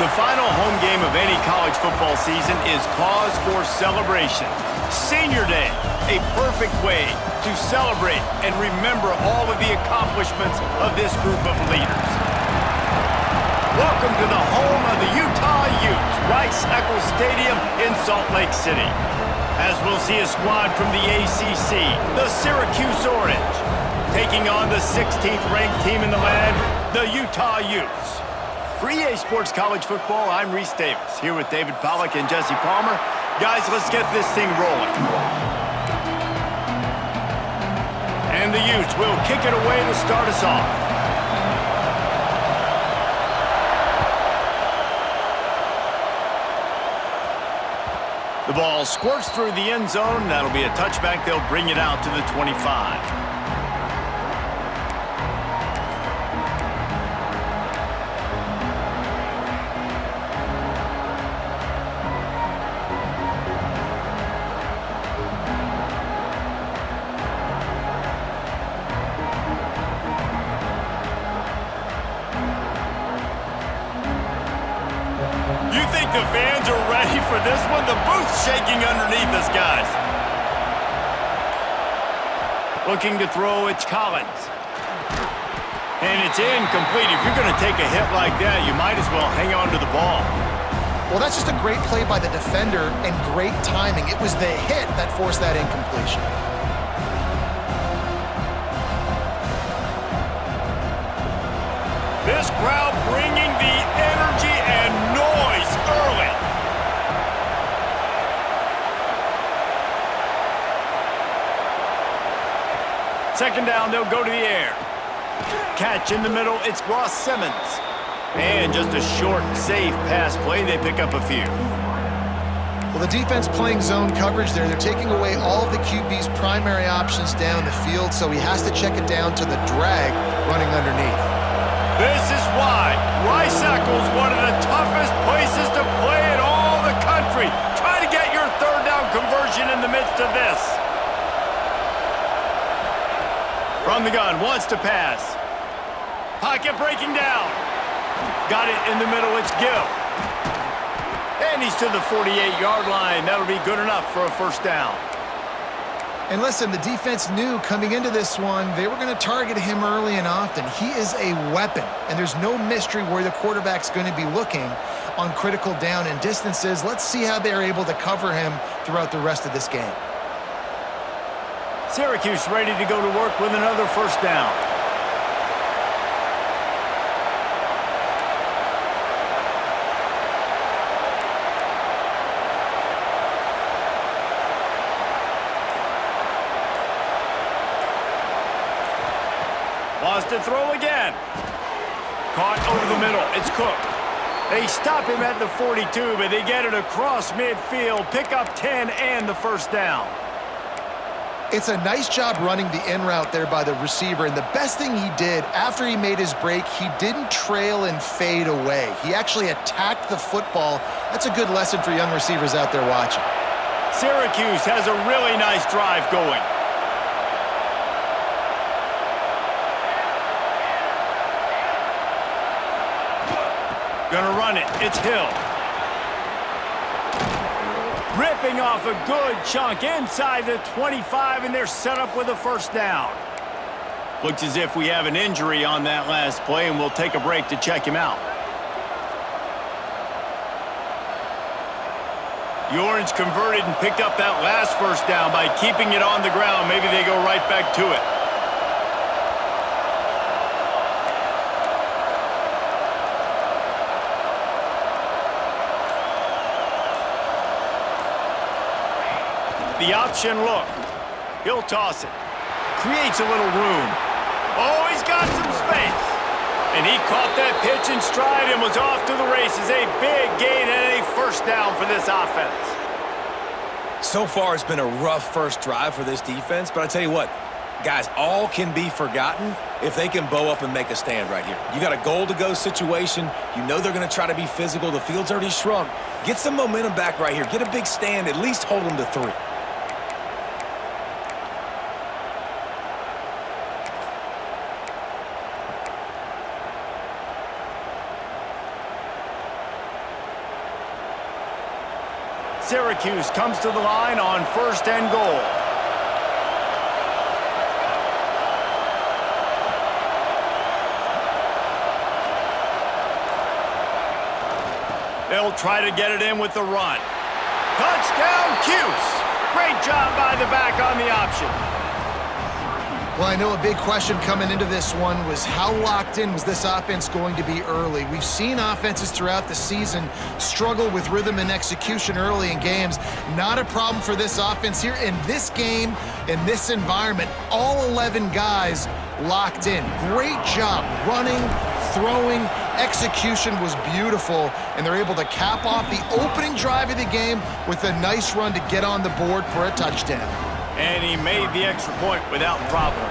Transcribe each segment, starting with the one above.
The final home game of any college football season is cause for celebration. Senior Day, a perfect way to celebrate and remember all of the accomplishments of this group of leaders. Welcome to the home of the Utah Utes, Rice-Eccles Stadium in Salt Lake City. As we'll see a squad from the ACC, the Syracuse Orange, taking on the 16th ranked team in the land, the Utah Utes. For EA Sports College Football, I'm Reese Davis, here with David Pollack and Jesse Palmer. Guys, let's get this thing rolling. And the Utes will kick it away to start us off. The ball squirts through the end zone. That'll be a touchback. They'll bring it out to the 25. You think the fans are ready for this one? The booth's shaking underneath us, guys. Looking to throw, it's Collins. And it's incomplete. If you're going to take a hit like that, you might as well hang on to the ball. Well, that's just a great play by the defender and great timing. It was the hit that forced that incompletion. This crowd bringing the energy and noise early. Second down, they'll go to the air. Catch in the middle, it's Ross Simmons. And just a short, safe pass play, they pick up a few. Well, the defense playing zone coverage there. They're taking away all of the QB's primary options down the field, so he has to check it down to the drag running underneath. This is why Rice-Eccles, one of the toughest places to play in all the country. Try to get your third down conversion in the midst of this. From the gun, wants to pass. Pocket breaking down. Got it in the middle, it's Gill. And he's to the 48-yard line. That'll be good enough for a first down. And listen, the defense knew coming into this one, they were going to target him early and often. He is a weapon, and there's no mystery where the quarterback's going to be looking on critical down and distances. Let's see how they're able to cover him throughout the rest of this game. Syracuse ready to go to work with another first down. Wants to throw again. Caught over the middle. It's Cook. They stop him at the 42, but they get it across midfield. Pick up 10 and the first down. It's a nice job running the in route there by the receiver, and the best thing he did after he made his break, he didn't trail and fade away. He actually attacked the football. That's a good lesson for young receivers out there watching. Syracuse has a really nice drive going. Gonna run it. It's Hill. Ripping off a good chunk inside the 25, and they're set up with a first down. Looks as if we have an injury on that last play, and we'll take a break to check him out. The Orange converted and picked up that last first down by keeping it on the ground. Maybe they go right back to it. The option look. He'll toss it. Creates a little room. Oh, he's got some space. And he caught that pitch in stride and was off to the races. A big gain and a first down for this offense. So far, it's been a rough first drive for this defense, but I tell you what, guys, all can be forgotten if they can bow up and make a stand right here. You got a goal-to-go situation. You know they're going to try to be physical. The field's already shrunk. Get some momentum back right here. Get a big stand. At least hold them to 3. Syracuse comes to the line on 1st and goal. They'll try to get it in with the run. Touchdown, Cuse. Great job by the back on the option. Well, I know a big question coming into this one was how locked in was this offense going to be early? We've seen offenses throughout the season struggle with rhythm and execution early in games. Not a problem for this offense here. In this game, in this environment, all 11 guys locked in. Great job running, throwing. Execution was beautiful, and they're able to cap off the opening drive of the game with a nice run to get on the board for a touchdown. And he made the extra point without problem.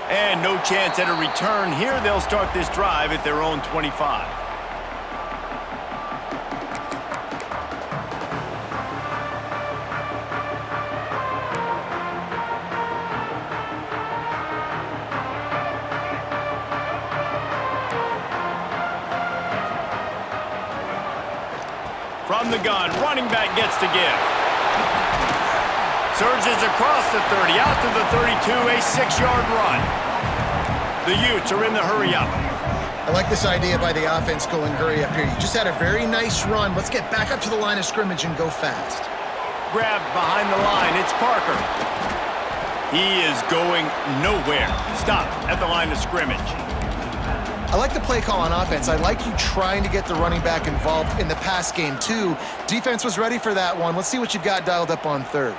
And no chance at a return here. They'll start this drive at their own 25. From the gun, running back gets to give. Surges across the 30, out to the 32, a 6-yard run. The Utes are in the hurry-up. I like this idea by the offense going hurry up here. You just had a very nice run. Let's get back up to the line of scrimmage and go fast. Grabbed behind the line, it's Parker. He is going nowhere. Stopped at the line of scrimmage. I like the play call on offense. I like you trying to get the running back involved in the pass game, too. Defense was ready for that one. Let's see what you've got dialed up on 3rd.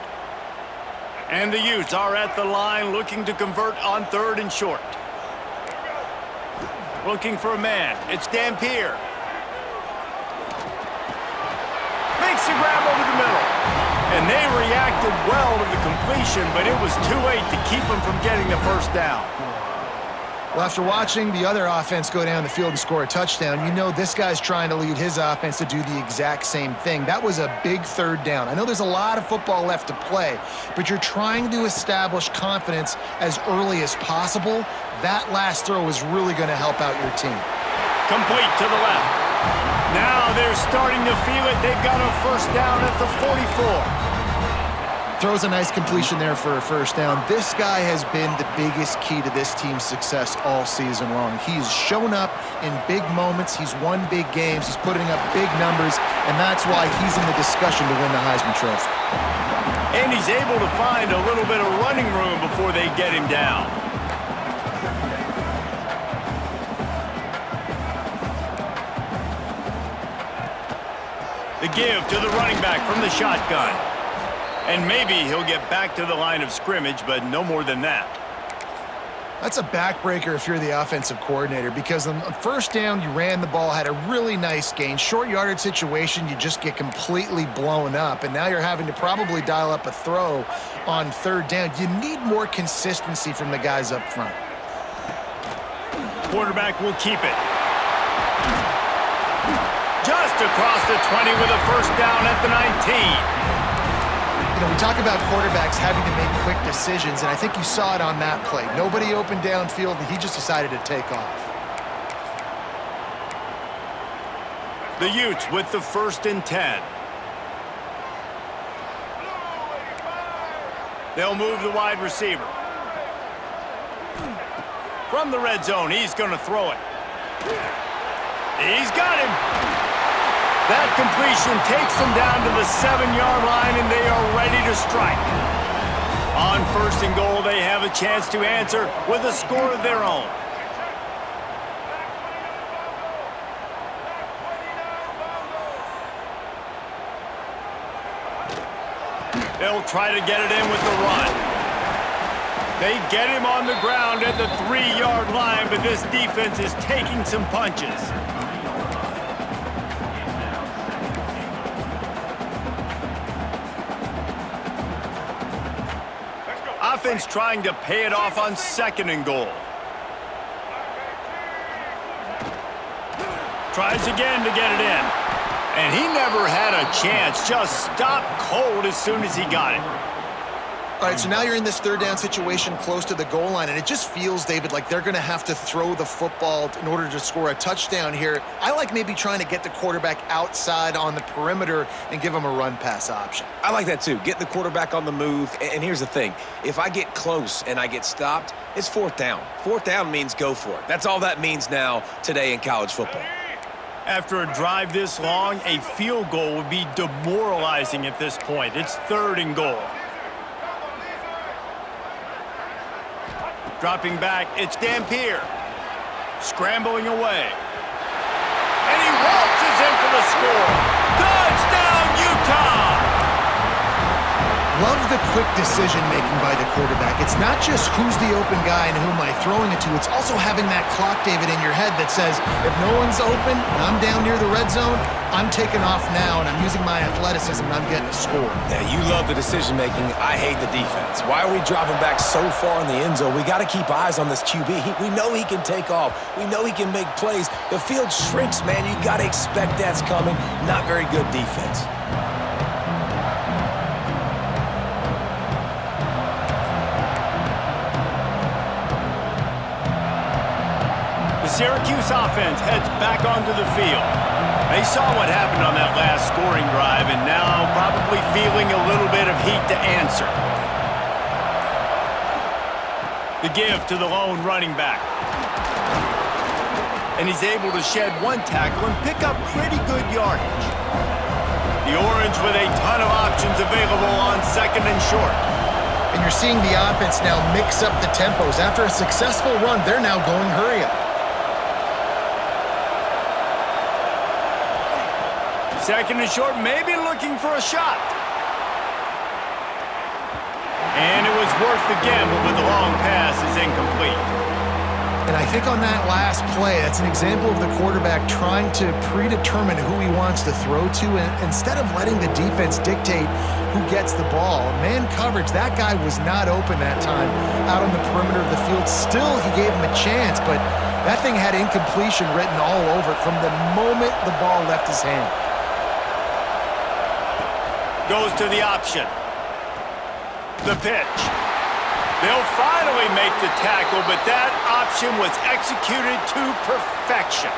And the Utes are at the line looking to convert on 3rd and short. Looking for a man. It's Dampier. Makes the grab over the middle. And they reacted well to the completion, but it was too late to keep them from getting the first down. Well, after watching the other offense go down the field and score a touchdown, you know this guy's trying to lead his offense to do the exact same thing. That was a big 3rd down. I know there's a lot of football left to play, but you're trying to establish confidence as early as possible. That last throw is really going to help out your team. Complete to the left. Now they're starting to feel it. They've got a first down at the 44. Throws a nice completion there for a first down. This guy has been the biggest key to this team's success all season long. He's shown up in big moments. He's won big games. He's putting up big numbers, and that's why he's in the discussion to win the Heisman Trophy. And he's able to find a little bit of running room before they get him down. The give to the running back from the shotgun. And maybe he'll get back to the line of scrimmage, but no more than that. That's a backbreaker if you're the offensive coordinator, because on first down, you ran the ball, had a really nice gain. Short yardage situation, you just get completely blown up, and now you're having to probably dial up a throw on 3rd down. You need more consistency from the guys up front. Quarterback will keep it. Just across the 20 with a first down at the 19. You know, we talk about quarterbacks having to make quick decisions, and I think you saw it on that play. Nobody opened downfield, and he just decided to take off. The Utes with the 1st and 10. They'll move the wide receiver. From the red zone, he's going to throw it. He's got him. That completion takes them down to the 7-yard line, and they are ready to strike. On 1st and goal, they have a chance to answer with a score of their own. They'll try to get it in with the run. They get him on the ground at the 3-yard line, but this defense is taking some punches. Offense trying to pay it off on 2nd and goal. Tries again to get it in. And he never had a chance. Just stopped cold as soon as he got it. All right, so now you're in this third down situation close to the goal line, and it just feels, David, like they're going to have to throw the football in order to score a touchdown here. I like maybe trying to get the quarterback outside on the perimeter and give him a run-pass option. I like that too. Get the quarterback on the move. And here's the thing. If I get close and I get stopped, it's fourth down. Fourth down means go for it. That's all that means now today in college football. After a drive this long, a field goal would be demoralizing at this point. It's 3rd and goal. Dropping back, it's Dampier. Scrambling away. And he waltzes in for the score. Touchdown, Utah! Love the quick decision-making by the quarterback. It's not just who's the open guy and who am I throwing it to. It's also having that clock, David, in your head that says, if no one's open and I'm down near the red zone, I'm taking off now and I'm using my athleticism and I'm getting a score. Yeah, you love the decision-making. I hate the defense. Why are we dropping back so far in the end zone? We got to keep eyes on this QB. We know he can take off. We know he can make plays. The field shrinks, man. You got to expect that's coming. Not very good defense. The Syracuse offense heads back onto the field. They saw what happened on that last scoring drive and now probably feeling a little bit of heat to answer. The give to the lone running back. And he's able to shed one tackle and pick up pretty good yardage. The Orange with a ton of options available on 2nd and short. And you're seeing the offense now mix up the tempos. After a successful run, they're now going hurry up. 2nd and short, maybe looking for a shot. And it was worth the gamble, but the long pass is incomplete. And I think on that last play, that's an example of the quarterback trying to predetermine who he wants to throw to, and instead of letting the defense dictate who gets the ball. Man coverage, that guy was not open that time out on the perimeter of the field. Still, he gave him a chance, but that thing had incompletion written all over it from the moment the ball left his hand. Goes to the option. The pitch. They'll finally make the tackle, but that option was executed to perfection.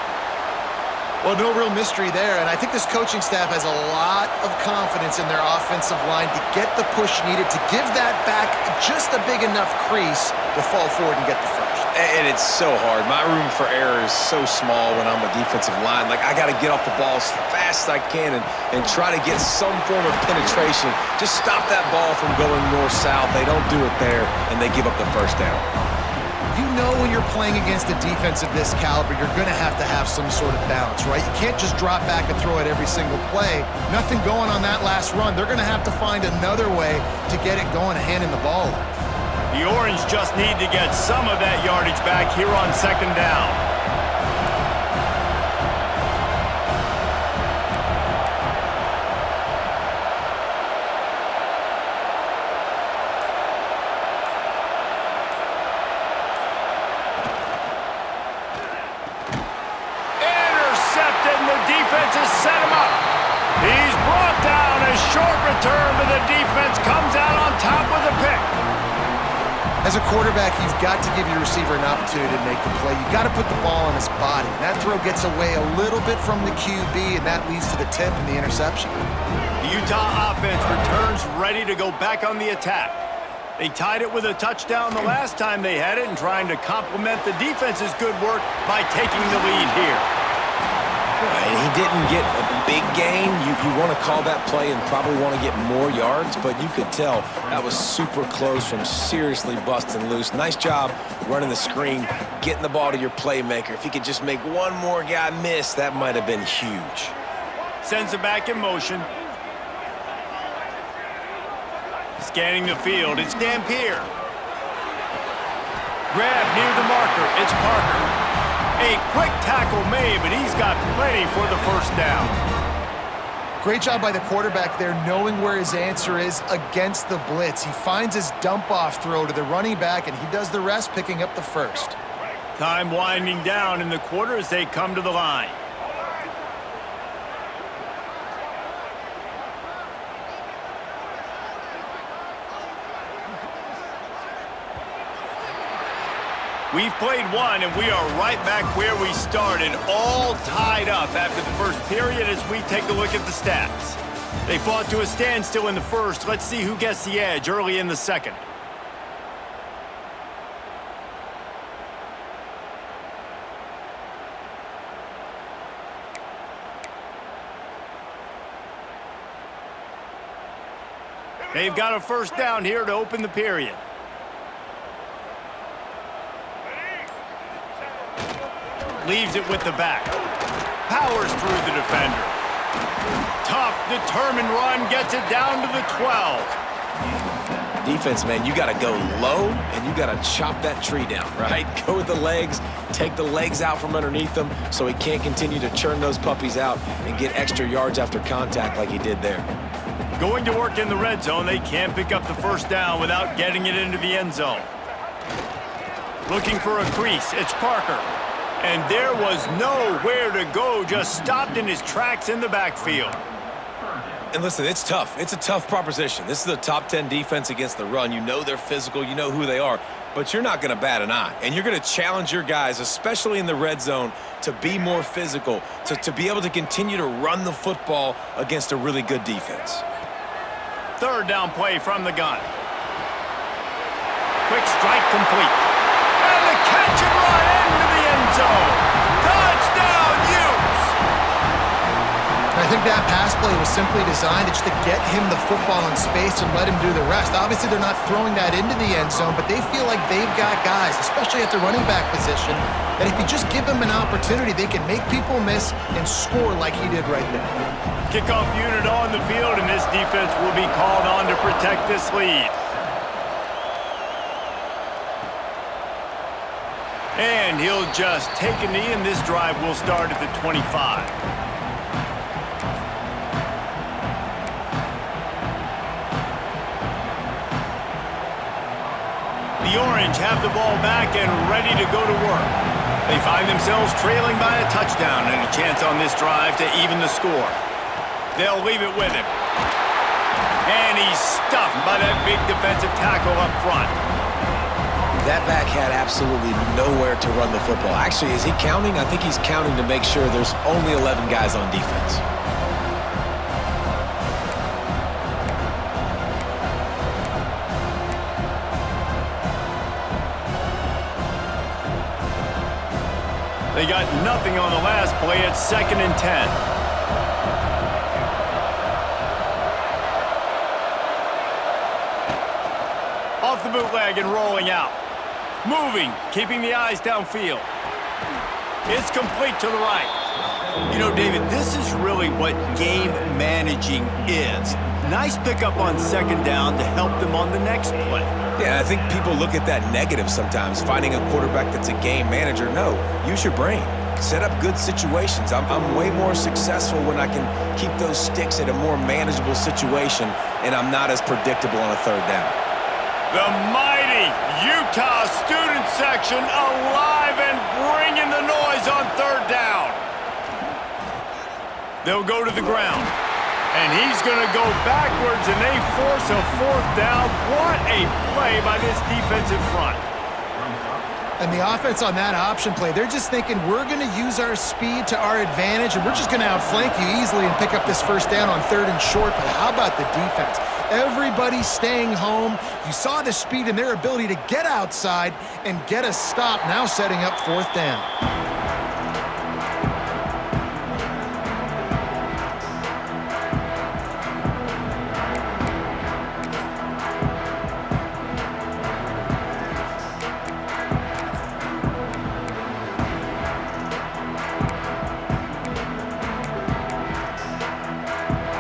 Well, no real mystery there, and I think this coaching staff has a lot of confidence in their offensive line to get the push needed to give that back just a big enough crease to fall forward and get the first. And it's so hard. My room for error is so small when I'm a defensive line. Like, I got to get off the ball as fast as I can and try to get some form of penetration. Just stop that ball from going north-south. They don't do it there, and they give up the first down. You know when you're playing against a defense of this caliber, you're going to have some sort of balance, right? You can't just drop back and throw it every single play. Nothing going on that last run. They're going to have to find another way to get it going and handing the ball off. The Orange just need to get some of that yardage back here on 2nd down. Intercepted, and the defense has set him up. He's brought down. A short return, but the defense comes out on top with a pick. As a quarterback, you've got to give your receiver an opportunity to make the play. You've got to put the ball on his body. That throw gets away a little bit from the QB, and that leads to the tip and the interception. The Utah offense returns ready to go back on the attack. They tied it with a touchdown the last time they had it and trying to complement the defense's good work by taking the lead here. Right, he didn't get a big gain. You want to call that play and probably want to get more yards, but you could tell that was super close from seriously busting loose. Nice job running the screen, getting the ball to your playmaker. If he could just make one more guy miss, that might have been huge. Sends it back in motion. Scanning the field, it's Dampier. Grab near the marker, it's Parker. A quick tackle made, but he's got plenty for the first down. Great job by the quarterback there, knowing where his answer is against the blitz. He finds his dump-off throw to the running back, and he does the rest, picking up the first. Time winding down in the quarter as they come to the line. We've played one, and we are right back where we started, all tied up after the first period as we take a look at the stats. They fought to a standstill in the first. Let's see who gets the edge early in the second. They've got a first down here to open the period. Leaves it with the back. Powers through the defender. Tough, determined run, gets it down to the 12. Defense, man, you got to go low, and you got to chop that tree down, right? Go with the legs, take the legs out from underneath them so he can't continue to churn those puppies out and get extra yards after contact like he did there. Going to work in the red zone, they can't pick up the first down without getting it into the end zone. Looking for a crease, it's Parker. And there was nowhere to go, just stopped in his tracks in the backfield. And listen, it's tough. It's a tough proposition. This is a top 10 defense against the run. You know they're physical. You know who they are. But you're not going to bat an eye. And you're going to challenge your guys, especially in the red zone, to be more physical, to be able to continue to run the football against a really good defense. Third down play from the gun. Quick strike complete. And the catch and run into the end zone. Touchdown, Utes! I think that pass play was simply designed just to get him the football in space and let him do the rest. Obviously, they're not throwing that into the end zone, but they feel like they've got guys, especially at the running back position, that if you just give them an opportunity, they can make people miss and score like he did right there. Kickoff unit on the field, and this defense will be called on to protect this lead. And he'll just take a knee, and this drive will start at the 25. The Orange have the ball back and ready to go to work. They find themselves trailing by a touchdown and a chance on this drive to even the score. They'll leave it with him. And he's stuffed by that big defensive tackle up front. That back had absolutely nowhere to run the football. Actually, is he counting? I think he's counting to make sure there's only 11 guys on defense. They got nothing on the last play. It's 2nd and 10. Off the bootleg and rolling out. Moving, keeping the eyes downfield. It's complete to the right. You know, David, this is really what game managing is. Nice pickup on 2nd down to help them on the next play. Yeah, I think people look at that negative sometimes, finding a quarterback that's a game manager. No, use your brain. Set up good situations. I'm way more successful when I can keep those sticks at a more manageable situation, and I'm not as predictable on a 3rd down. The mighty Utah student section alive and bringing the noise on 3rd down. They'll go to the ground. And he's going to go backwards, and they force a 4th down. What a play by this defensive front. And the offense on that option play, they're just thinking we're going to use our speed to our advantage, and we're just going to outflank you easily and pick up this 1st down on 3rd and short. But how about the defense? Everybody staying home. You saw the speed and their ability to get outside and get a stop, now setting up 4th down.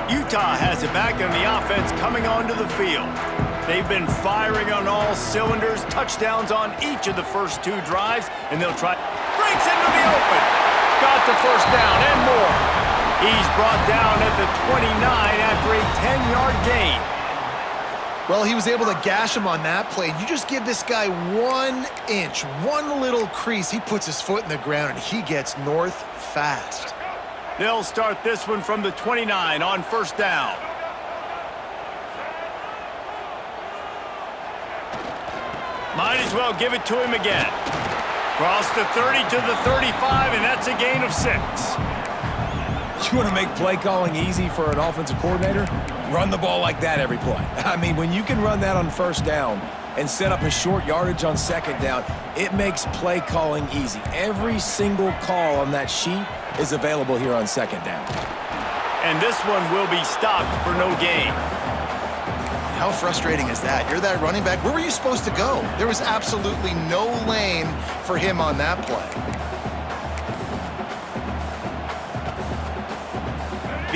Utah has it back on the offense coming onto the field. They've been firing on all cylinders, touchdowns on each of the first 2 drives, and they'll try. Breaks into the open. Got the 1st down and more. He's brought down at the 29 after a 10-yard gain. Well, he was able to gash him on that play. You just give this guy 1 inch, one little crease, he puts his foot in the ground, and he gets north fast. They'll start this one from the 29 on 1st down. Might as well give it to him again. Cross the 30 to the 35, and that's a gain of 6. You want to make play calling easy for an offensive coordinator? Run the ball like that every play. I mean, when you can run that on first down and set up a short yardage on second down, it makes play calling easy. Every single call on that sheet is available here on second down. And this one will be stopped for no gain. How frustrating is that? You're that running back. Where were you supposed to go? There was absolutely no lane for him on that play.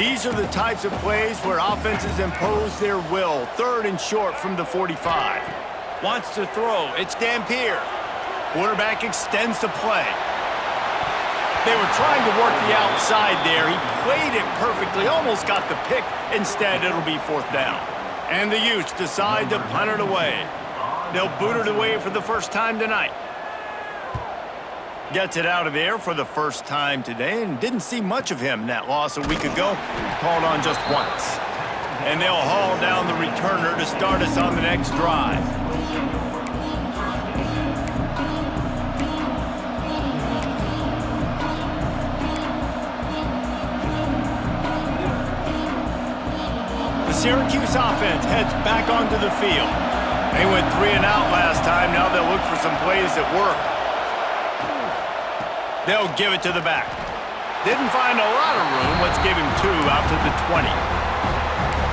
These are the types of plays where offenses impose their will. 3rd and short from the 45. Wants to throw. It's Dampier. Quarterback extends the play. They were trying to work the outside there. He played it perfectly, almost got the pick. Instead, it'll be 4th down. And the Utes decide to punt it away. They'll boot it away for the first time tonight. Gets it out of there for the first time today, and didn't see much of him in that loss a week ago. Called on just once. And they'll haul down the returner to start us on the next drive. The Syracuse offense heads back onto the field. They went 3 and out last time. Now they'll look for some plays that work. They'll give it to the back. Didn't find a lot of room. Let's give him 2 out to the 20.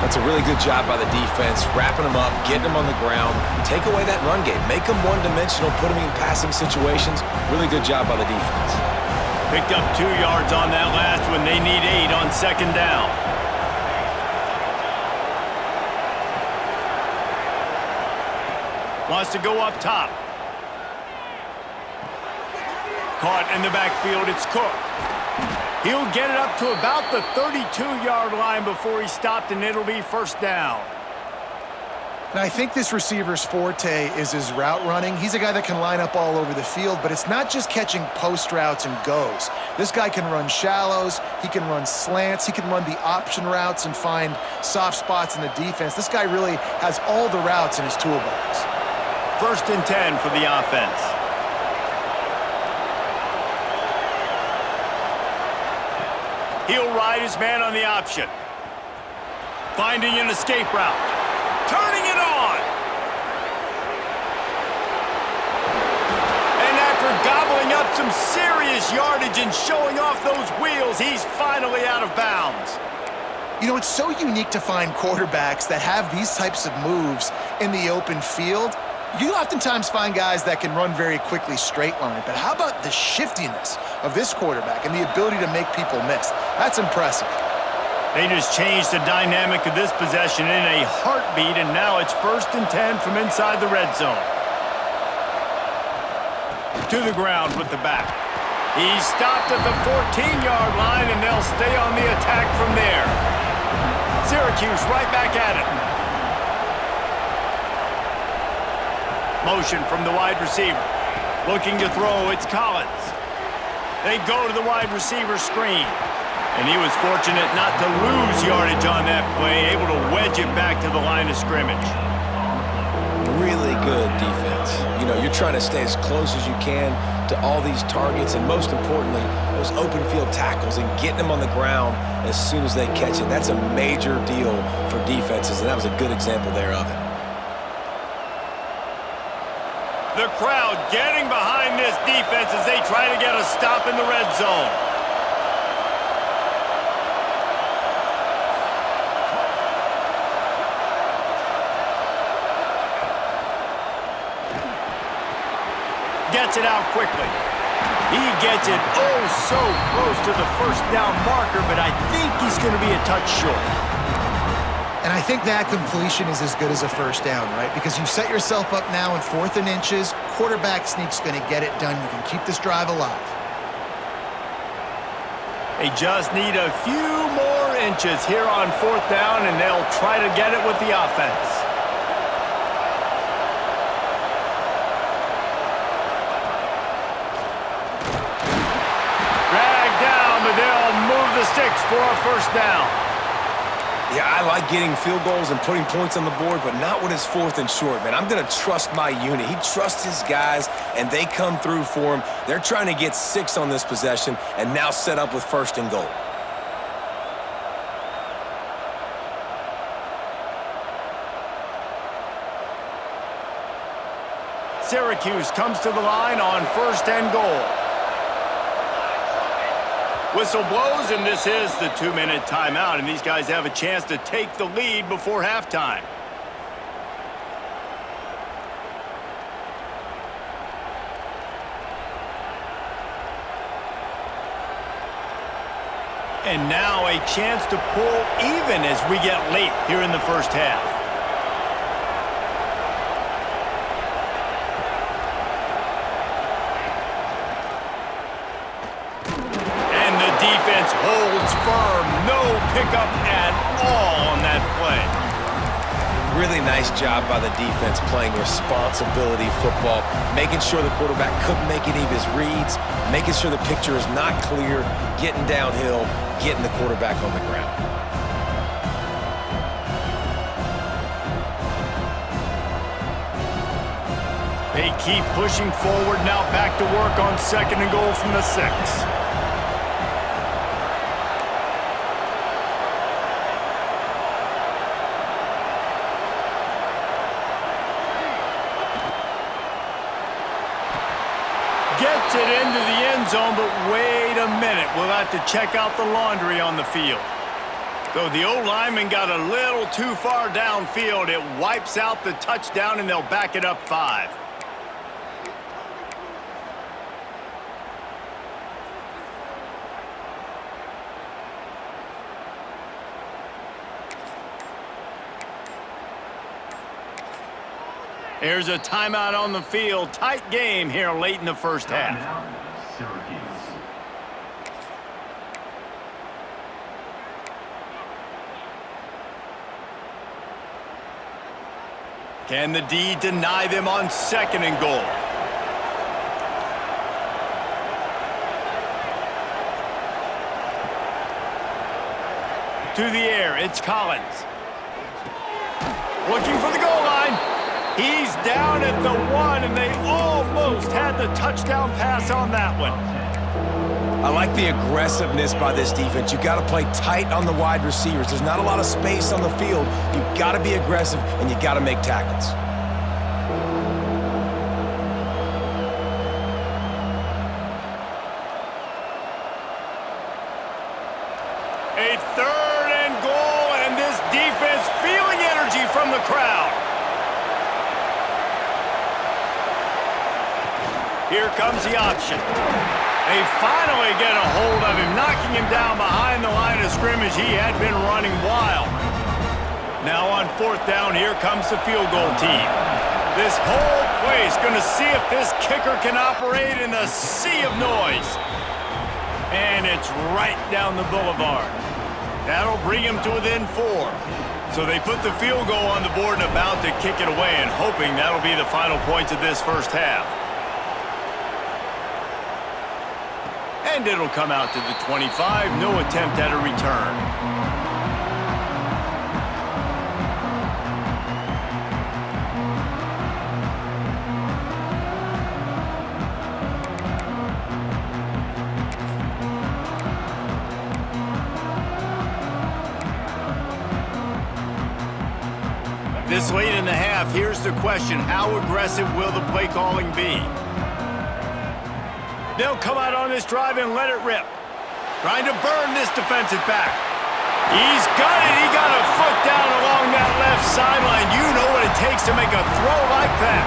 That's a really good job by the defense, wrapping them up, getting them on the ground. Take away that run game. Make them one-dimensional, put them in passing situations. Really good job by the defense. Picked up 2 yards on that last one. They need 8 on second down. Wants to go up top. Caught in the backfield, it's Cook. He'll get it up to about the 32-yard line before he stopped, and it'll be 1st down. And I think this receiver's forte is his route running. He's a guy that can line up all over the field, but it's not just catching post routes and goes. This guy can run shallows, he can run slants, he can run the option routes and find soft spots in the defense. This guy really has all the routes in his toolbox. 1st and 10 for the offense. He'll ride his man on the option. Finding an escape route. Turning it on. And after gobbling up some serious yardage and showing off those wheels, he's finally out of bounds. You know, it's so unique to find quarterbacks that have these types of moves in the open field. You oftentimes find guys that can run very quickly straight line, but how about the shiftiness of this quarterback and the ability to make people miss? That's impressive. They just changed the dynamic of this possession in a heartbeat, and now it's 1st and 10 from inside the red zone. To the ground with the back. He's stopped at the 14-yard line, and they'll stay on the attack from there. Syracuse right back at it. Motion from the wide receiver. Looking to throw, it's Collins. They go to the wide receiver screen. And he was fortunate not to lose yardage on that play, able to wedge it back to the line of scrimmage. Really good defense. You know, you're trying to stay as close as you can to all these targets, and most importantly, those open field tackles and getting them on the ground as soon as they catch it. That's a major deal for defenses, and that was a good example there of it. The crowd getting behind this defense as they try to get a stop in the red zone. Gets it out quickly. He gets it so close to the 1st down marker, but I think he's going to be a touch short. And I think that completion is as good as a 1st down, right? Because you set yourself up now in 4th and inches. Quarterback sneak's going to get it done. You can keep this drive alive. They just need a few more inches here on 4th down, and they'll try to get it with the offense. Dragged down, but they'll move the sticks for a 1st down. Yeah, I like getting field goals and putting points on the board, but not when it's 4th and short, man. I'm going to trust my unit. He trusts his guys, and they come through for him. They're trying to get 6 on this possession and now set up with 1st and goal. Syracuse comes to the line on 1st and goal. Whistle blows, and this is the 2-minute timeout, and these guys have a chance to take the lead before halftime. And now a chance to pull even as we get late here in the first half. Holds firm, no pickup at all on that play. Really nice job by the defense playing responsibility football, making sure the quarterback couldn't make any of his reads, making sure the picture is not clear, getting downhill, getting the quarterback on the ground. They keep pushing forward, now back to work on 2nd and goal from the 6. Gets it into the end zone, but wait a minute. We'll have to check out the laundry on the field. So the old lineman got a little too far downfield. It wipes out the touchdown, and they'll back it up 5. Here's a timeout on the field. Tight game here late in the first half. Syracuse. Can the D deny them on 2nd and goal? To the air, it's Collins. Looking for the goal line. He's down at the 1, and they almost had the touchdown pass on that one. I like the aggressiveness by this defense. You got to play tight on the wide receivers. There's not a lot of space on the field. You got to be aggressive, and you got to make tackles. A 3rd and goal, and this defense feeling energy from the crowd. Here comes the option. They finally get a hold of him, knocking him down behind the line of scrimmage. He had been running wild. Now on 4th down, here comes the field goal team. This whole place going to see if this kicker can operate in the sea of noise. And it's right down the boulevard. That'll bring him to within 4. So they put the field goal on the board and about to kick it away, and hoping that'll be the final points of this first half. And it'll come out to the 25. No attempt at a return. This late in the half, here's the question. How aggressive will the play calling be? They'll come out on this drive and let it rip. Trying to burn this defensive back. He's got it. He got a foot down along that left sideline. You know what it takes to make a throw like that.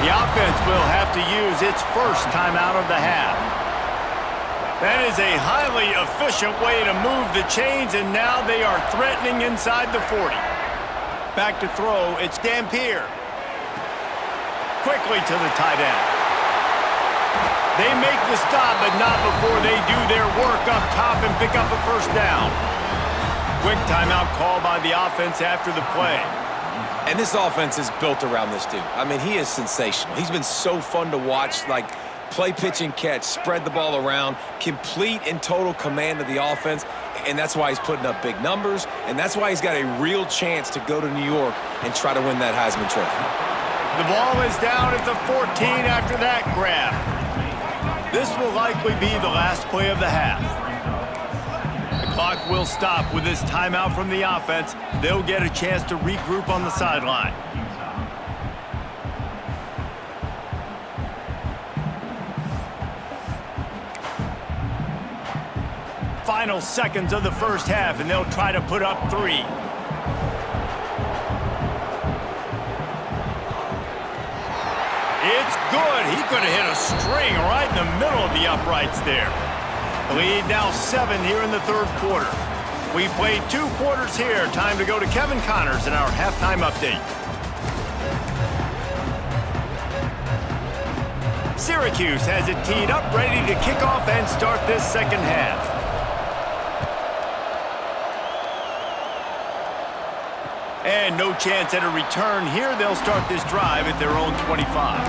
The offense will have to use its first timeout of the half. That is a highly efficient way to move the chains, and now they are threatening inside the 40. Back to throw. It's Dampier. Quickly to the tight end. They make the stop, but not before they do their work up top and pick up a first down. Quick timeout call by the offense after the play. And this offense is built around this dude. I mean, he is sensational. He's been so fun to watch, like play, pitch, and catch, spread the ball around, complete and total command of the offense. and that's why he's putting up big numbers, and that's why he's got a real chance to go to New York and try to win that Heisman Trophy. The ball is down at the 14 after that grab. This will likely be the last play of the half. The clock will stop with this timeout from the offense. They'll get a chance to regroup on the sideline. Final seconds of the first half, and they'll try to put up 3. It's good. He could have hit a string right in the middle of the uprights there. The lead now 7 here in the third quarter. We played 2 quarters here. Time to go to Kevin Connors in our halftime update. Syracuse has it teed up, ready to kick off and start this second half. And no chance at a return here. They'll start this drive at their own 25.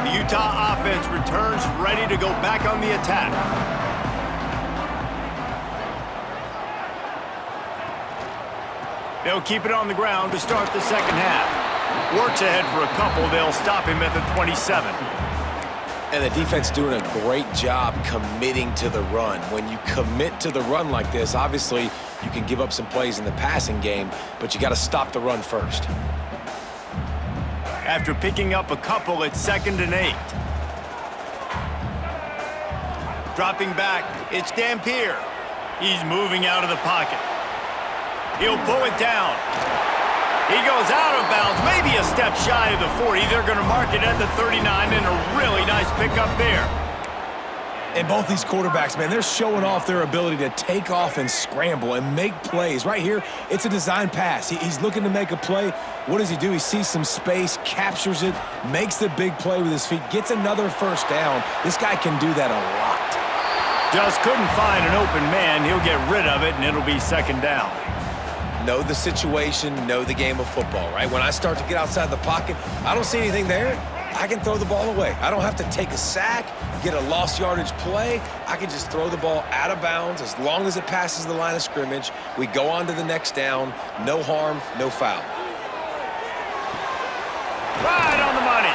The Utah offense returns, ready to go back on the attack. They'll keep it on the ground to start the second half. Works ahead for a couple. They'll stop him at the 27. And the defense doing a great job committing to the run. When you commit to the run like this, obviously you can give up some plays in the passing game, but you got to stop the run first. After picking up a couple, it's 2nd and 8. Dropping back, it's Dampier. He's moving out of the pocket. He'll pull it down. He goes out of bounds, maybe a step shy of the 40. They're going to mark it at the 39, and a really nice pickup there. And both these quarterbacks, man, they're showing off their ability to take off and scramble and make plays. Right here, it's a design pass. He's looking to make a play. What does he do? He sees some space, captures it, makes the big play with his feet, gets another first down. This guy can do that a lot. Just couldn't find an open man. He'll get rid of it, and it'll be 2nd down. Know the situation, know the game of football, right? When I start to get outside the pocket, I don't see anything there. I can throw the ball away. I don't have to take a sack, get a lost yardage play. I can just throw the ball out of bounds as long as it passes the line of scrimmage. We go on to the next down. No harm, no foul. Right on the money.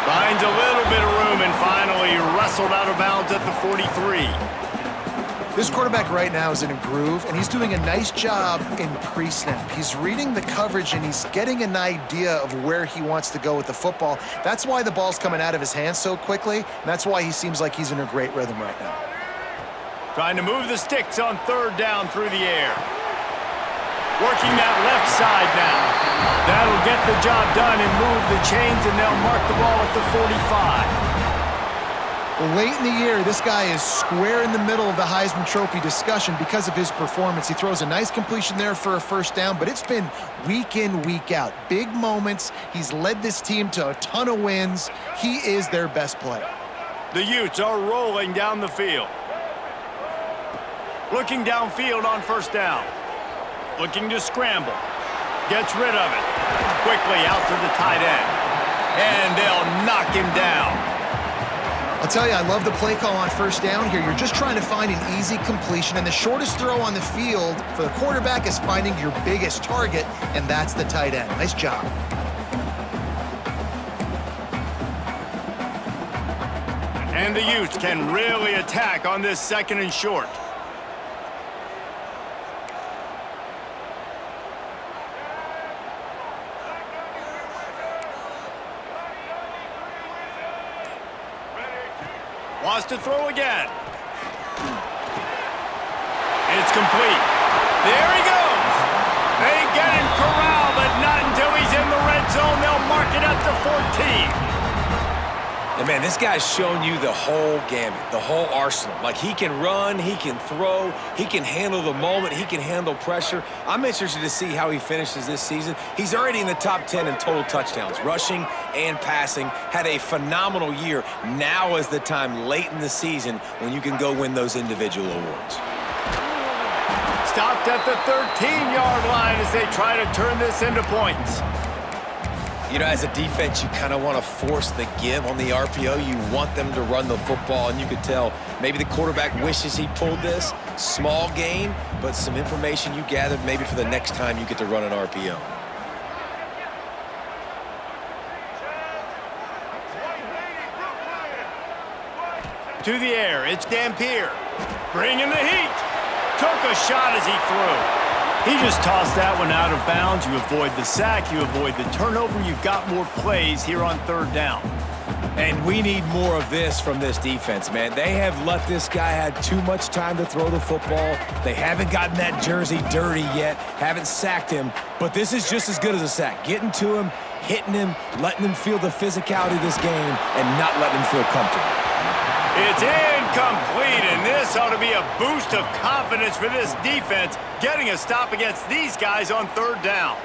Finds a little bit of room and finally wrestled out of bounds at the 43. This quarterback right now is in a groove, and he's doing a nice job in pre-snap. He's reading the coverage, and he's getting an idea of where he wants to go with the football. That's why the ball's coming out of his hands so quickly, and that's why he seems like he's in a great rhythm right now. Trying to move the sticks on 3rd down through the air. Working that left side now. That'll get the job done and move the chains, and they'll mark the ball at the 45. Late in the year, this guy is square in the middle of the Heisman Trophy discussion because of his performance. He throws a nice completion there for a first down, but it's been week in, week out. Big moments. He's led this team to a ton of wins. He is their best player. The Utes are rolling down the field. Looking downfield on 1st down. Looking to scramble. Gets rid of it. Quickly out to the tight end. And they'll knock him down. I'll tell you, I love the play call on 1st down here. You're just trying to find an easy completion, and the shortest throw on the field for the quarterback is finding your biggest target, and that's the tight end. Nice job. And the Utes can really attack on this 2nd and short. Wants to throw again. It's complete. There he goes. They get him corralled, but not until he's in the red zone. They'll mark it at the 14. And man, this guy's shown you the whole gamut, the whole arsenal. Like, he can run, he can throw, he can handle the moment, he can handle pressure. I'm interested to see how he finishes this season. He's already in the top 10 in total touchdowns, rushing and passing. Had a phenomenal year. Now is the time late in the season when you can go win those individual awards. Stopped at the 13-yard line as they try to turn this into points. You know, as a defense, you kind of want to force the give on the RPO. You want them to run the football, and you could tell maybe the quarterback wishes he pulled this. Small gain, but some information you gathered maybe for the next time you get to run an RPO. To the air, it's Dampier. Bringing the heat. Took a shot as he threw. He just tossed that one out of bounds. You avoid the sack, you avoid the turnover. You've got more plays here on third down. And we need more of this from this defense, man. They have let this guy have too much time to throw the football. They haven't gotten that jersey dirty yet, haven't sacked him, but this is just as good as a sack. Getting to him, hitting him, letting him feel the physicality of this game, and not letting him feel comfortable. It's incomplete, and this ought to be a boost of confidence for this defense, getting a stop against these guys on third down.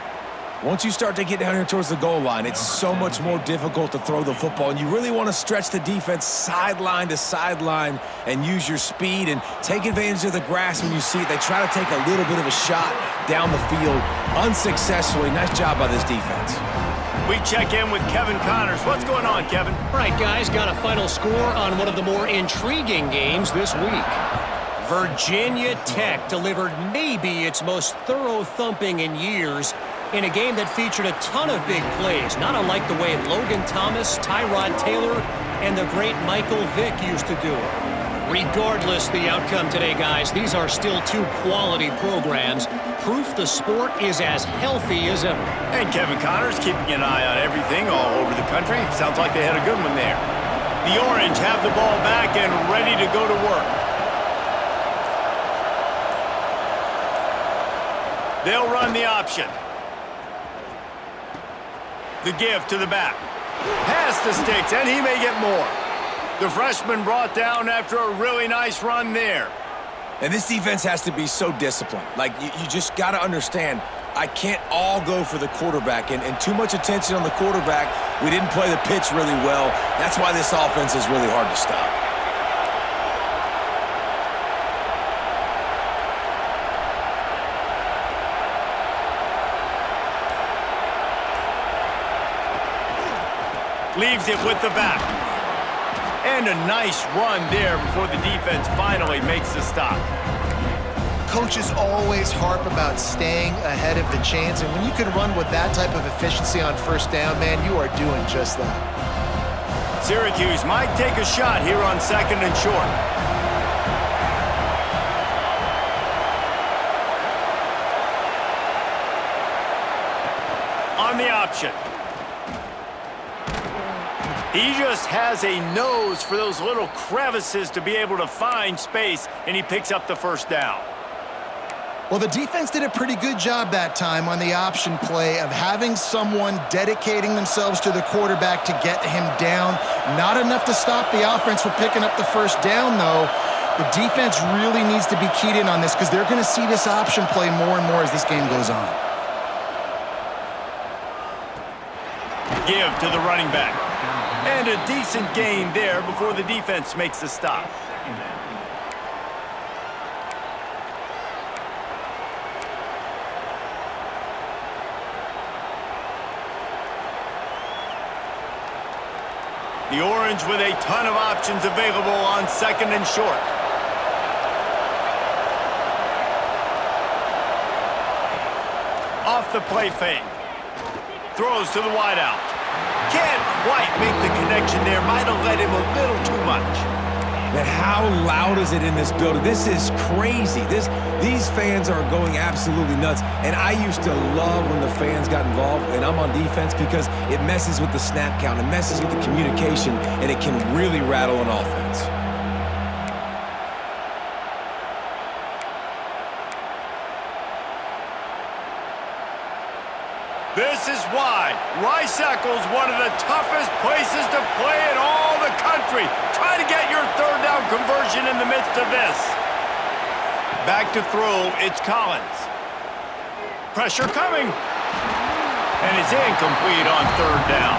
Once you start to get down here towards the goal line, it's so much more difficult to throw the football, and you really want to stretch the defense sideline to sideline and use your speed and take advantage of the grass when you see it. They try to take a little bit of a shot down the field unsuccessfully. Nice job by this defense. We check in with Kevin Connors. What's going on, Kevin? All right, guys, got a final score on one of the more intriguing games this week. Virginia Tech delivered maybe its most thorough thumping in years in a game that featured a ton of big plays, not unlike the way Logan Thomas, Tyrod Taylor, and the great Michael Vick used to do it. Regardless the outcome today, guys, these are still two quality programs. Proof the sport is as healthy as ever. And Kevin Connors keeping an eye on everything all over the country. Sounds like they had a good one there. The Orange have the ball back and ready to go to work. They'll run the option. The give to the back. Pass to Sticks, and he may get more. The freshman brought down after a really nice run there. And this defense has to be so disciplined. Like, you just got to understand, I can't all go for the quarterback. And too much attention on the quarterback. We didn't play the pitch really well. That's why this offense is really hard to stop. Leaves it with the back. And a nice run there before the defense finally makes the stop. Coaches always harp about staying ahead of the chains, and when you can run with that type of efficiency on first down, man, you are doing just that. Syracuse might take a shot here on second and short. On the option. He just has a nose for those little crevices to be able to find space, and he picks up the first down. Well, the defense did a pretty good job that time on the option play of having someone dedicating themselves to the quarterback to get him down. Not enough to stop the offense from picking up the first down, though. The defense really needs to be keyed in on this because they're going to see this option play more and more as this game goes on. Give to the running back. And a decent gain there before the defense makes the stop. The Orange with a ton of options available on second and short. Off the play fake. Throws to the wideout. Can't quite make the connection there. Might have let him a little too much. Man, how loud is it in this building? This is crazy. These fans are going absolutely nuts. And I used to love when the fans got involved, and I'm on defense, because it messes with the snap count, it messes with the communication, and it can really rattle an offense. This is why Rice-Eccles, one of the toughest places to play in all the country. Try to get your third down conversion in the midst of this. Back to throw, it's Collins. Pressure coming. And it's incomplete on third down.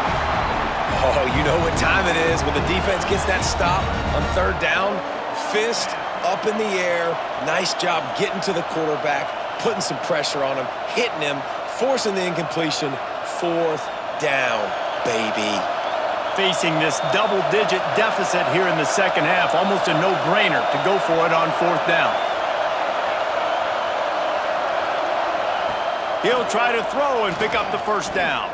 Oh, you know what time it is when the defense gets that stop on third down. Fist up in the air. Nice job getting to the quarterback, putting some pressure on him, hitting him, forcing the incompletion. Fourth down, baby. Facing this double-digit deficit here in the second half, almost a no-brainer to go for it on fourth down. He'll try to throw and pick up the first down.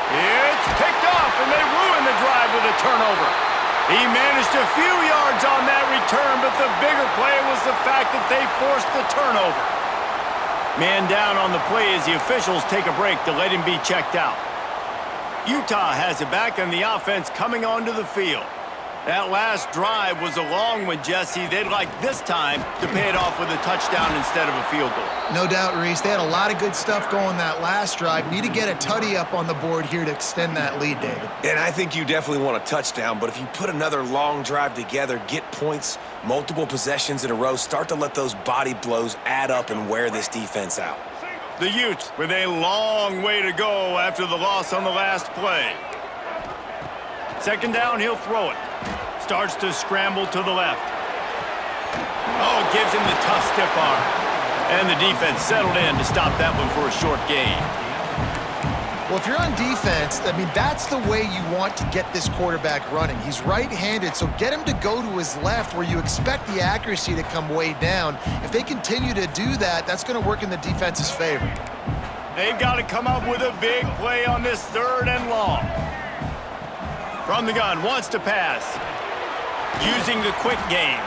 It's picked off, and they ruin the drive with a turnover. He managed a few yards on that return, but the bigger play was the fact that they forced the turnover. Man down on the play as the officials take a break to let him be checked out. Utah has it back, and the offense coming onto the field. That last drive was a long one, Jesse. They'd like this time to pay it off with a touchdown instead of a field goal. No doubt, Reese. They had a lot of good stuff going that last drive. Need to get a tutty up on the board here to extend that lead, David. And I think you definitely want a touchdown, but if you put another long drive together, get points, multiple possessions in a row, start to let those body blows add up and wear this defense out. The Utes with a long way to go after the loss on the last play. Second down, he'll throw it. Starts to scramble to the left. Oh, gives him the tough stiff arm. And the defense settled in to stop that one for a short gain. Well, if you're on defense, I mean, that's the way you want to get this quarterback running. He's right-handed, so get him to go to his left where you expect the accuracy to come way down. If they continue to do that, that's going to work in the defense's favor. They've got to come up with a big play on this third and long. From the gun, wants to pass. Using the quick game.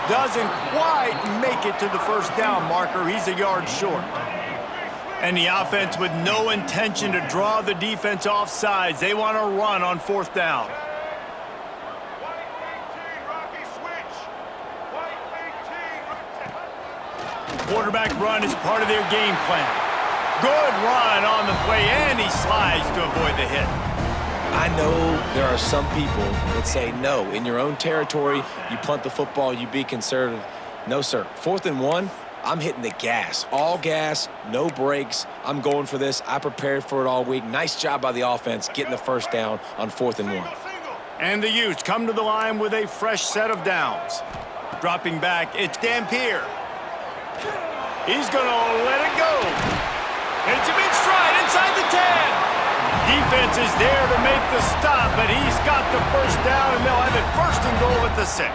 Doesn't quite make it to the first down marker. He's a yard short. And the offense with no intention to draw the defense off sides. They want to run on fourth down. Quarterback run is part of their game plan. Good run on the play, and he slides to avoid the hit. I know there are some people that say, no, in your own territory, you punt the football, you be conservative. No, sir. 4th and 1, I'm hitting the gas. All gas, no brakes. I'm going for this. I prepared for it all week. Nice job by the offense getting the first down on 4th and 1. And the Utes come to the line with a fresh set of downs. Dropping back, it's Dampier. He's going to let it go. It's a big stride inside the 10. Defense is there to make the stop, but he's got the first down, and they'll have it 1st and goal at the 6.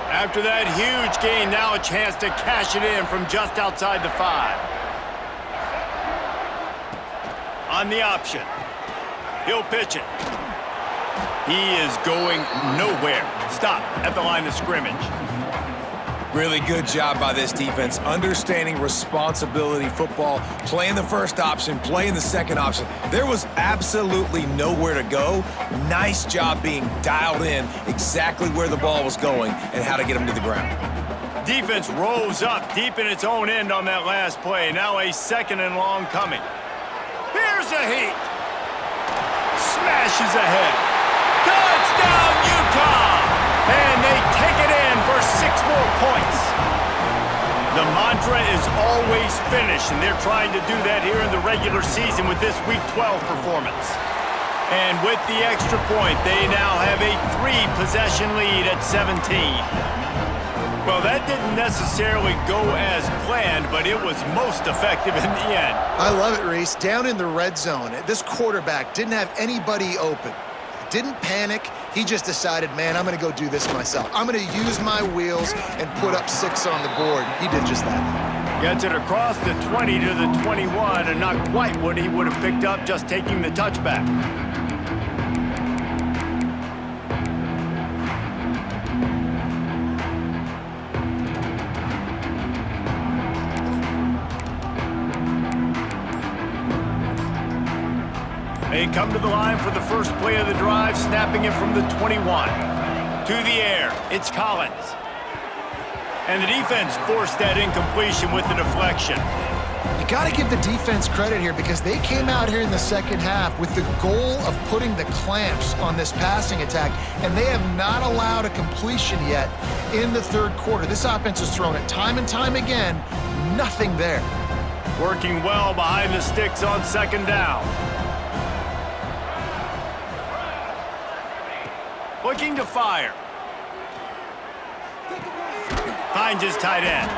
After that huge gain, now a chance to cash it in from just outside the 5. On the option. He'll pitch it. He is going nowhere. Stop at the line of scrimmage. Really good job by this defense, understanding responsibility football, playing the first option, playing the second option. There was absolutely nowhere to go. Nice job being dialed in exactly where the ball was going and how to get him to the ground. Defense rose up deep in its own end on that last play. Now a 2nd and long coming. Here's a heat. Smashes ahead. Touchdown, Utah! And they take it in for 6 more points. The mantra is always finish, and they're trying to do that here in the regular season with this Week 12 performance. And with the extra point, they now have a 3-possession lead at 17. Well, that didn't necessarily go as planned, but it was most effective in the end. I love it, Reese. Down in the red zone, this quarterback didn't have anybody open. Didn't panic. He just decided, man, I'm going to go do this myself. I'm going to use my wheels and put up 6 on the board. He did just that. Gets it across the 20 to the 21, and not quite what he would have picked up just taking the touchback. They come to the line for the first play of the drive, snapping it from the 21. To the air, it's Collins. And the defense forced that incompletion with the deflection. You got to give the defense credit here because they came out here in the second half with the goal of putting the clamps on this passing attack, and they have not allowed a completion yet in the 3rd quarter. This offense has thrown it time and time again. Nothing there. Working well behind the sticks on 2nd down. Looking to fire. Finds his tight end.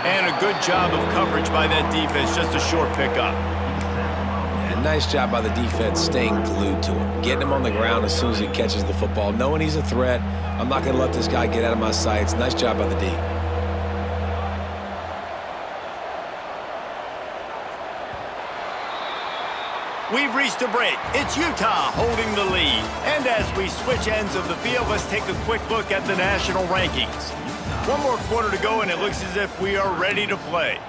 And a good job of coverage by that defense, just a short pickup. And nice job by the defense staying glued to him, getting him on the ground as soon as he catches the football, knowing he's a threat. I'm not going to let this guy get out of my sights. Nice job by the D. We've reached a break. It's Utah holding the lead. And as we switch ends of the field, let's take a quick look at the national rankings. One more quarter to go, and it looks as if we are ready to play.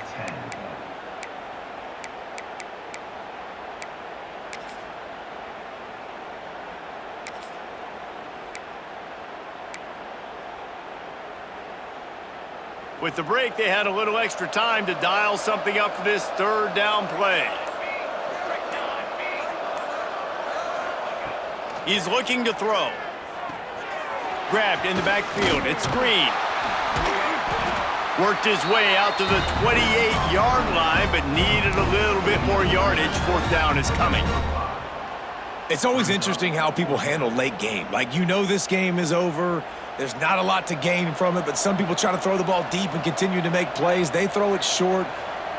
With the break, they had a little extra time to dial something up for this third down play. He's looking to throw. Grabbed in the backfield. It's Green. Worked his way out to the 28-yard line, but needed a little bit more yardage. Fourth down is coming. It's always interesting how people handle late game. Like, you know this game is over. There's not a lot to gain from it, but some people try to throw the ball deep and continue to make plays. They throw it short.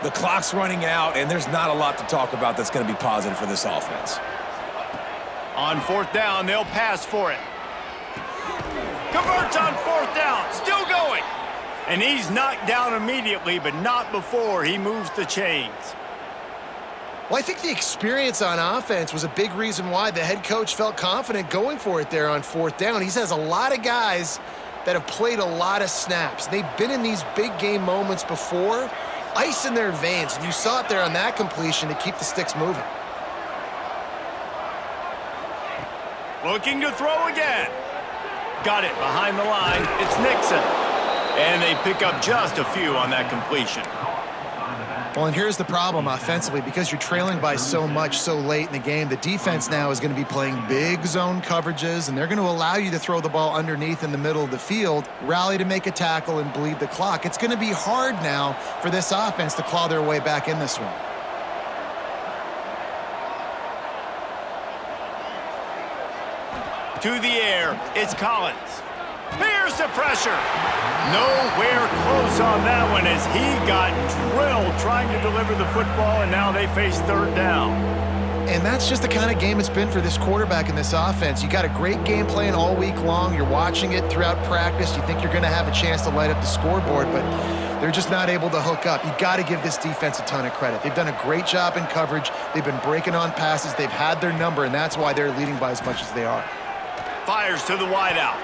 The clock's running out, and there's not a lot to talk about that's going to be positive for this offense. On fourth down, they'll pass for it. Converts on fourth down. Still going. And he's knocked down immediately, but not before he moves the chains. Well, I think the experience on offense was a big reason why the head coach felt confident going for it there on fourth down. He has a lot of guys that have played a lot of snaps. They've been in these big game moments before, ice in their veins, and you saw it there on that completion to keep the sticks moving. Looking to throw again. Got it behind the line. It's Nixon. And they pick up just a few on that completion. Well, and here's the problem offensively. Because you're trailing by so much so late in the game, the defense now is going to be playing big zone coverages, and they're going to allow you to throw the ball underneath in the middle of the field, rally to make a tackle, and bleed the clock. It's going to be hard now for this offense to claw their way back in this one. To the air, it's Collins. Here's the pressure. Nowhere close on that one as he got drilled trying to deliver the football, and now they face third down. And that's just the kind of game it's been for this quarterback in this offense. You got a great game plan all week long. You're watching it throughout practice. You think you're going to have a chance to light up the scoreboard, but they're just not able to hook up. You got to give this defense a ton of credit. They've done a great job in coverage. They've been breaking on passes. They've had their number, and that's why they're leading by as much as they are. Fires to the wideout.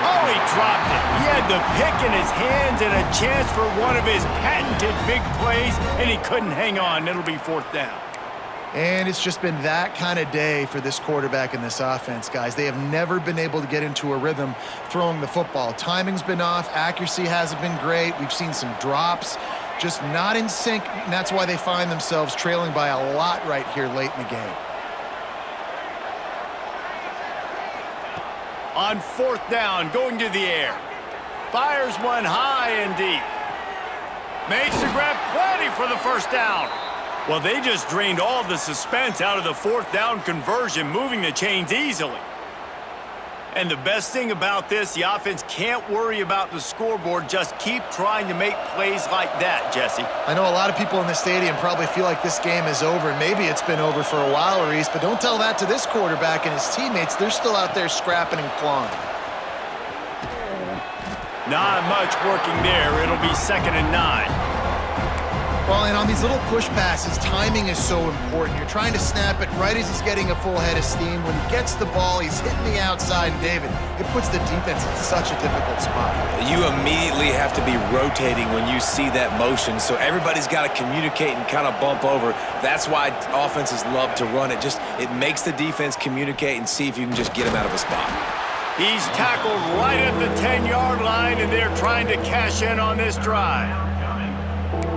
Oh, he dropped it. He had the pick in his hands and a chance for one of his patented big plays, and he couldn't hang on. It'll be fourth down. And it's just been that kind of day for this quarterback in this offense, guys. They have never been able to get into a rhythm throwing the football. Timing's been off. Accuracy hasn't been great. We've seen some drops, just not in sync, and that's why they find themselves trailing by a lot right here late in the game. On fourth down, going to the air. Fires one high and deep. Makes the grab, plenty for the first down. Well, they just drained all the suspense out of the fourth down conversion, moving the chains easily. And the best thing about this, the offense can't worry about the scoreboard. Just keep trying to make plays like that, Jesse. I know a lot of people in the stadium probably feel like this game is over. Maybe it's been over for a while, Reese, but don't tell that to this quarterback and his teammates. They're still out there scrapping and clawing. Not much working there. It'll be 2nd and 9. Well, and on these little push passes, timing is so important. You're trying to snap it right as he's getting a full head of steam. When he gets the ball, he's hitting the outside, and David, it puts the defense in such a difficult spot. You immediately have to be rotating when you see that motion, so everybody's got to communicate and kind of bump over. That's why offenses love to run it. It makes the defense communicate and see if you can just get him out of a spot. He's tackled right at the 10-yard line, and they're trying to cash in on this drive.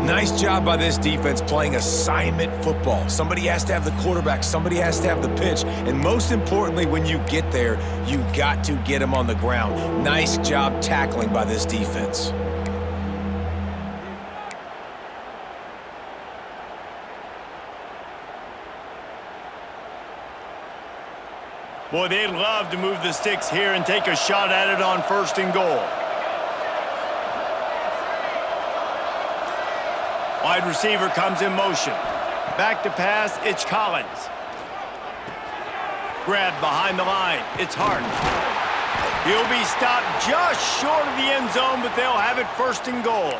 Nice job by this defense playing assignment football. Somebody has to have the quarterback. Somebody has to have the pitch. And most importantly, when you get there, you got to get him on the ground. Nice job tackling by this defense. Boy, they'd love to move the sticks here and take a shot at it on 1st and goal. Wide receiver comes in motion. Back to pass, it's Collins. Grab behind the line, it's Hart. He'll be stopped just short of the end zone, but they'll have it first and goal.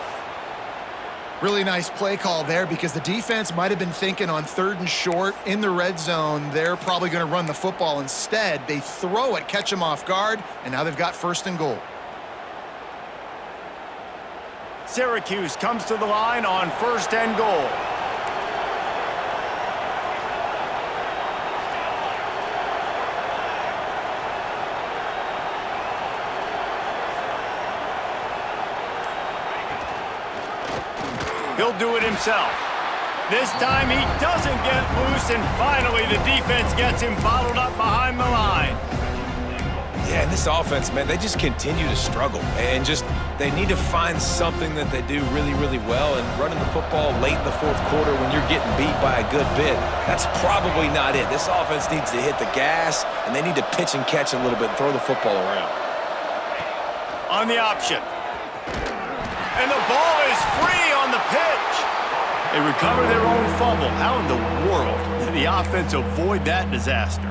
Really nice play call there because the defense might have been thinking on 3rd and short in the red zone. They're probably going to run the football instead. They throw it, catch them off guard, and now they've got 1st and goal. Syracuse comes to the line on 1st and goal. He'll do it himself. This time he doesn't get loose, and finally the defense gets him bottled up behind the line. Yeah, and this offense, man, they just continue to struggle. And they need to find something that they do really, really well. And running the football late in the 4th quarter when you're getting beat by a good bit, that's probably not it. This offense needs to hit the gas, and they need to pitch and catch a little bit and throw the football around. On the option. And the ball is free on the pitch. They recover their own fumble. How in the world did the offense avoid that disaster?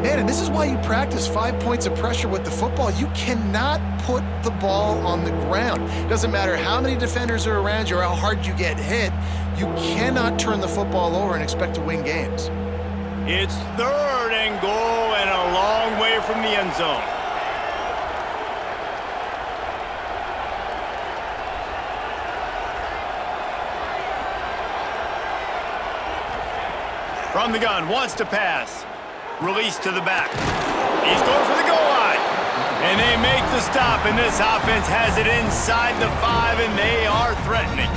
Man, and this is why you practice 5 points of pressure with the football. You cannot put the ball on the ground. Doesn't matter how many defenders are around you or how hard you get hit. You cannot turn the football over and expect to win games. It's 3rd and goal and a long way from the end zone. From the gun, wants to pass. Release to the back. He's going for the goal line. And they make the stop, and this offense has it inside the 5, and they are threatening.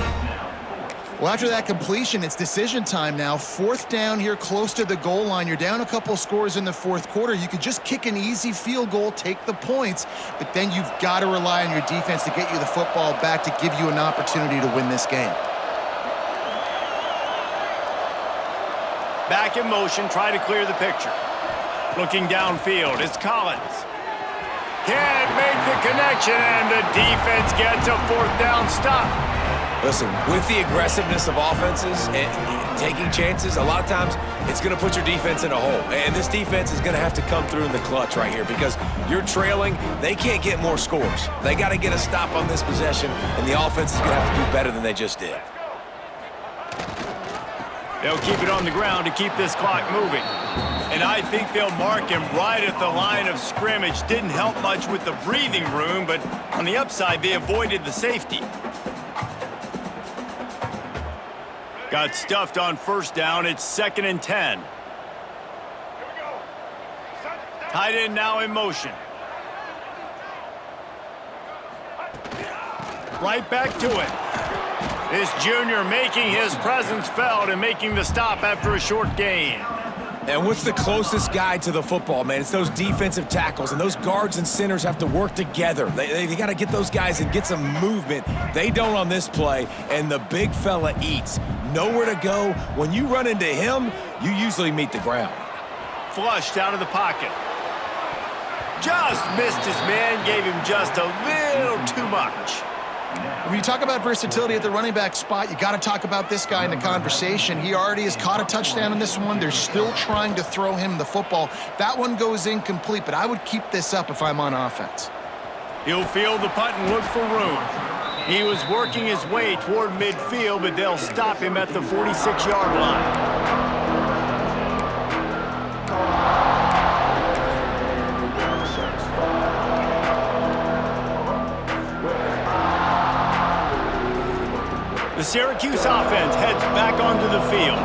Well, after that completion, it's decision time now. 4th down here close to the goal line. You're down a couple scores in the 4th quarter. You could just kick an easy field goal, take the points, but then you've got to rely on your defense to get you the football back to give you an opportunity to win this game. Back in motion, try to clear the picture. Looking downfield, it's Collins. Can't make the connection, and the defense gets a 4th down stop. Listen, with the aggressiveness of offenses and taking chances, a lot of times it's going to put your defense in a hole. And this defense is going to have to come through in the clutch right here because you're trailing. They can't get more scores. They got to get a stop on this possession, and the offense is going to have to do better than they just did. They'll keep it on the ground to keep this clock moving. And I think they'll mark him right at the line of scrimmage. Didn't help much with the breathing room, but on the upside, they avoided the safety. Got stuffed on 1st down. It's 2nd and 10. Tight end now in motion. Right back to it. This junior making his presence felt and making the stop after a short gain. And what's the closest guy to the football, man? It's those defensive tackles, and those guards and centers have to work together. They got to get those guys and get some movement. They don't on this play, and the big fella eats. Nowhere to go. When you run into him, you usually meet the ground. Flushed out of the pocket. Just missed his man, gave him just a little too much. When you talk about versatility at the running back spot, you got to talk about this guy in the conversation. He already has caught a touchdown in this one. They're still trying to throw him the football. That one goes incomplete, but I would keep this up if I'm on offense. He'll field the punt and look for room. He was working his way toward midfield, but they'll stop him at the 46-yard line. The Syracuse offense heads back onto the field.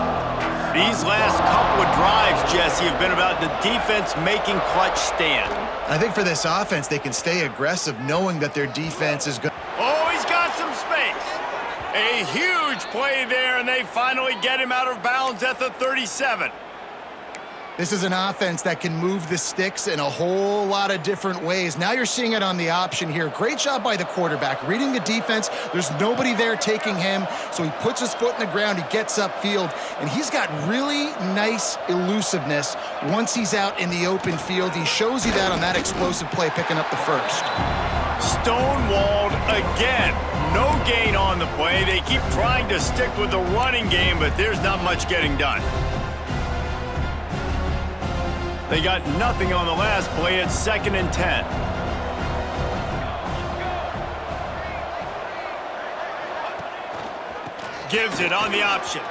These last couple of drives, Jesse, have been about the defense making clutch stand. I think for this offense, they can stay aggressive knowing that their defense is good. Oh, he's got some space. A huge play there, and they finally get him out of bounds at the 37. This is an offense that can move the sticks in a whole lot of different ways. Now you're seeing it on the option here. Great job by the quarterback. Reading the defense, there's nobody there taking him, so he puts his foot in the ground, he gets upfield, and he's got really nice elusiveness once he's out in the open field. He shows you that on that explosive play, picking up the first. Stonewalled again. No gain on the the play. They keep trying to stick with the running game, but there's not much getting done. They got nothing on the last play. It's 2nd and 10. Gives it on the option.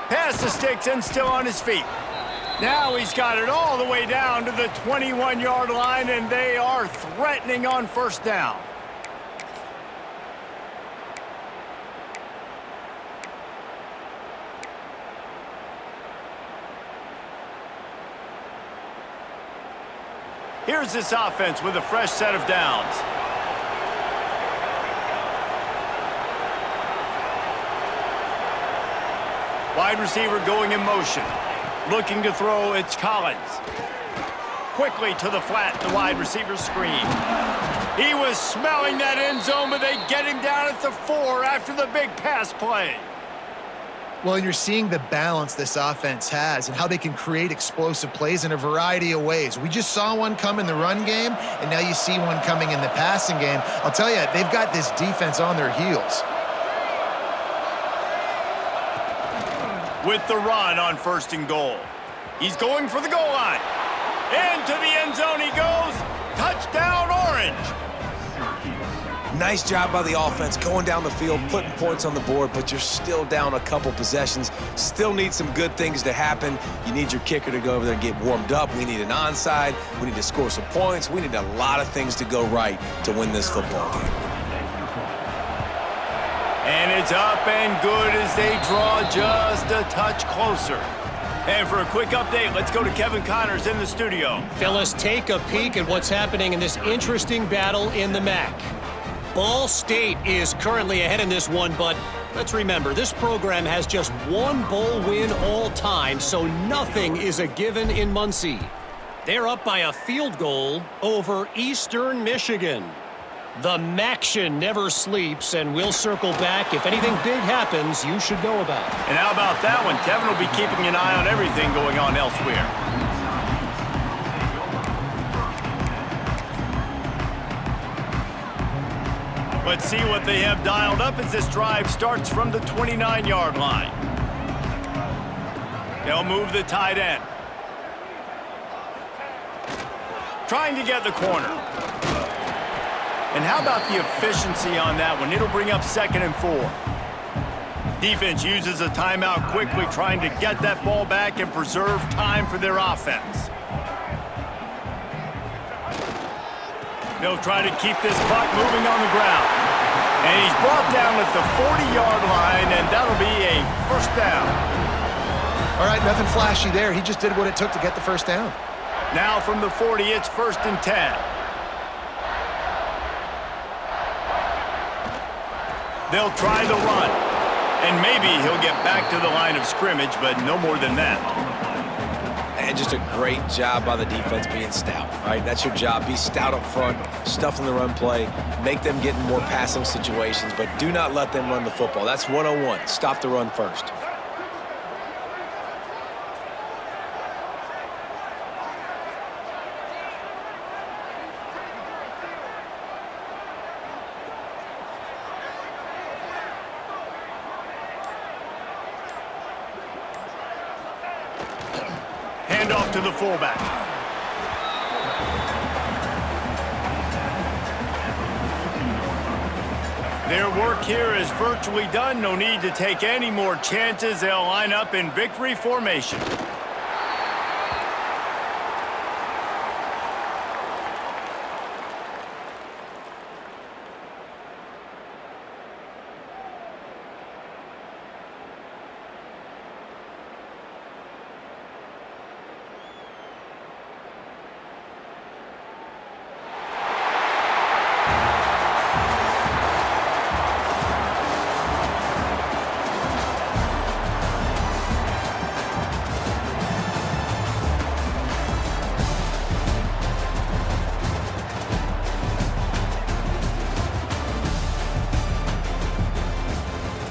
Past the sticks and still on his feet. Now he's got it all the way down to the 21-yard line, and they are threatening on 1st down. Here's this offense with a fresh set of downs. Wide receiver going in motion. Looking to throw, it's Collins. Quickly to the flat, the wide receiver screen. He was smelling that end zone, but they get him down at the 4 after the big pass play. Well, and you're seeing the balance this offense has and how they can create explosive plays in a variety of ways. We just saw one come in the run game, and now you see one coming in the passing game. I'll tell you, they've got this defense on their heels. With the run on 1st and goal. He's going for the goal line. Into the end zone he goes. Touchdown, Orange. Nice job by the offense going down the field, putting points on the board, but you're still down a couple possessions. Still need some good things to happen. You need your kicker to go over there and get warmed up. We need an onside. We need to score some points. We need a lot of things to go right to win this football game. And it's up and good as they draw just a touch closer. And for a quick update, let's go to Kevin Connors in the studio. Phyllis, take a peek at what's happening in this interesting battle in the MAC. Ball State is currently ahead in this one, but let's remember, this program has just one bowl win all time, so nothing is a given in Muncie. They're up by a field goal over Eastern Michigan. The Maction never sleeps, and we'll circle back. If anything big happens, you should know about it. And how about that one? Kevin will be keeping an eye on everything going on elsewhere. Let's see what they have dialed up as this drive starts from the 29-yard line. They'll move the tight end. Trying to get the corner. And how about the efficiency on that one? It'll bring up 2nd and 4. Defense uses a timeout quickly, trying to get that ball back and preserve time for their offense. They'll try to keep this clock moving on the ground. And he's brought down at the 40-yard line, and that'll be a 1st down. All right, nothing flashy there. He just did what it took to get the 1st down. Now from the 40, it's 1st and 10. They'll try the run. And maybe he'll get back to the line of scrimmage, but no more than that. And just a great job by the defense being stout. All right, that's your job. Be stout up front, stuff in the run play, make them get in more passing situations, but do not let them run the football. That's 101. Stop the run first. Handoff to the fullback. Their work here is virtually done. No need to take any more chances. They'll line up in victory formation.